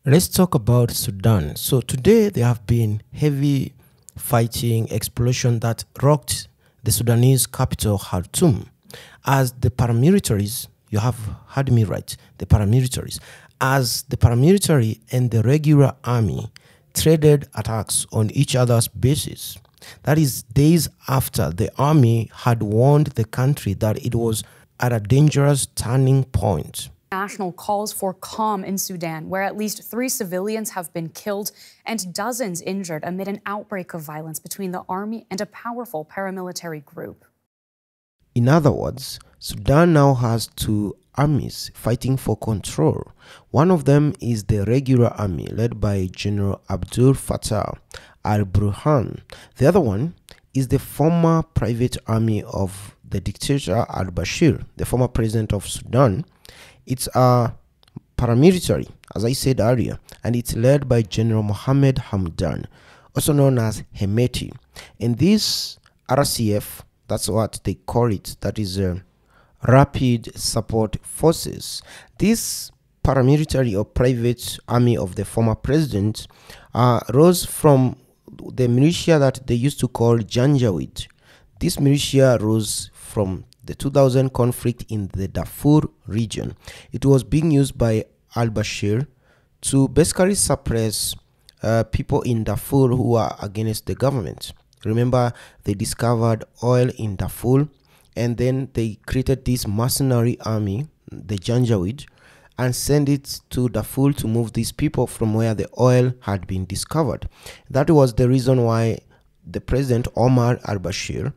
Let's talk about Sudan. So today there have been heavy fighting explosion that rocked the Sudanese capital Khartoum as the paramilitaries, you have heard me right, the paramilitaries, as the paramilitary and the regular army traded attacks on each other's bases. That is days after the army had warned the country that it was at a dangerous turning point. National calls for calm in Sudan, where at least 3 civilians have been killed and dozens injured amid an outbreak of violence between the army and a powerful paramilitary group. In other words, Sudan now has 2 armies fighting for control. One of them is the regular army led by General Abdul Fattah al-Burhan. The other one is the former private army of the dictator al-Bashir, the former president of Sudan. It's a paramilitary, as I said earlier, and it's led by General Mohammed Hamdan, also known as Hemeti. And this RCF, that's what they call it, that is Rapid Support Forces. This paramilitary or private army of the former president rose from the militia that they used to call Janjaweed. This militia rose from the 2000 conflict in the Darfur region. It was being used by al-Bashir to basically suppress people in Darfur who are against the government. Remember, they discovered oil in Darfur and then they created this mercenary army, the Janjaweed, and sent it to Darfur to move these people from where the oil had been discovered. That was the reason why the president Omar al-Bashir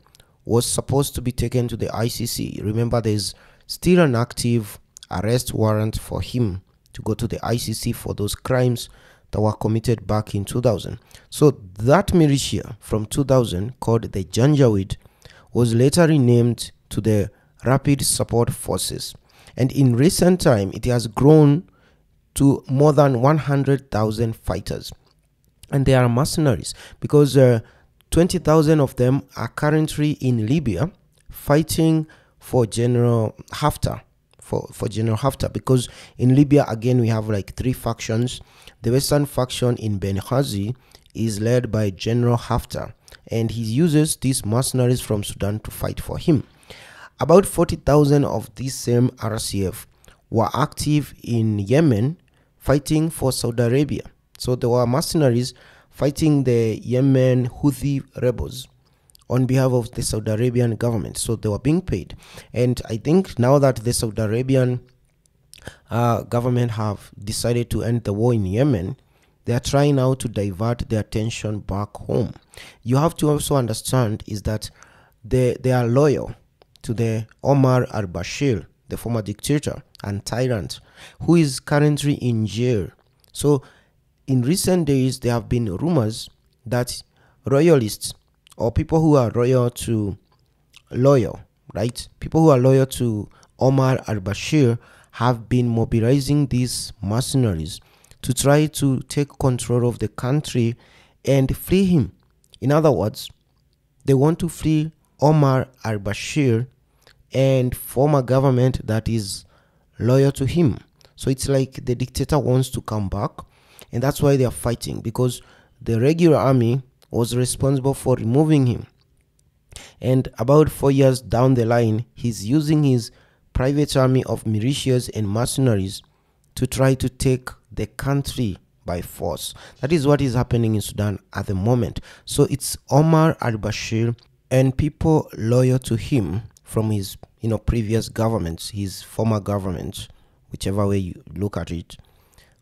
was supposed to be taken to the ICC. Remember, there's still an active arrest warrant for him to go to the ICC for those crimes that were committed back in 2000. So that militia from 2000, called the Janjaweed, was later renamed to the Rapid Support Forces. And in recent time, it has grown to more than 100,000 fighters. And they are mercenaries because 20,000 of them are currently in Libya fighting for General Haftar. For General Haftar, because in Libya, again, we have like 3 factions. The western faction in Benghazi is led by General Haftar, and he uses these mercenaries from Sudan to fight for him. About 40,000 of these same RCF were active in Yemen fighting for Saudi Arabia. So there were mercenaries fighting the Yemen Houthi rebels on behalf of the Saudi Arabian government. So they were being paid. And I think now that the Saudi Arabian government have decided to end the war in Yemen, they are trying now to divert their attention back home. You have to also understand is that they are loyal to the Omar al-Bashir, the former dictator and tyrant, who is currently in jail. So in recent days, there have been rumors that royalists or people who are loyal, right? People who are loyal to Omar al-Bashir have been mobilizing these mercenaries to try to take control of the country and free him. In other words, they want to free Omar al-Bashir and form a government that is loyal to him. So it's like the dictator wants to come back, and that's why they are fighting, because the regular army was responsible for removing him. And about 4 years down the line, he's using his private army of militias and mercenaries to try to take the country by force. That is what is happening in Sudan at the moment. So it's Omar al-Bashir and people loyal to him from his previous governments, his former government, whichever way you look at it,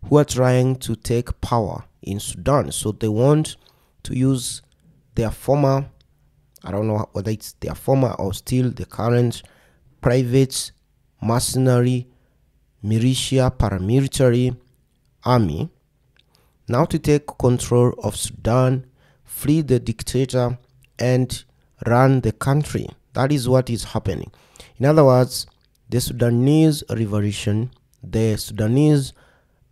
who are trying to take power in Sudan. So they want to use their former, I don't know whether it's their former or still the current private mercenary militia paramilitary army now to take control of Sudan, free the dictator, and run the country. That is what is happening. In other words, the Sudanese revolution, the Sudanese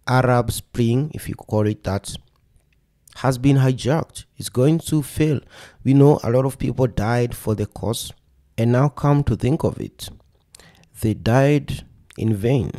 Arab Spring, if you call it that, has been hijacked. It's going to fail. We know a lot of people died for the cause, and now come to think of it, they died in vain.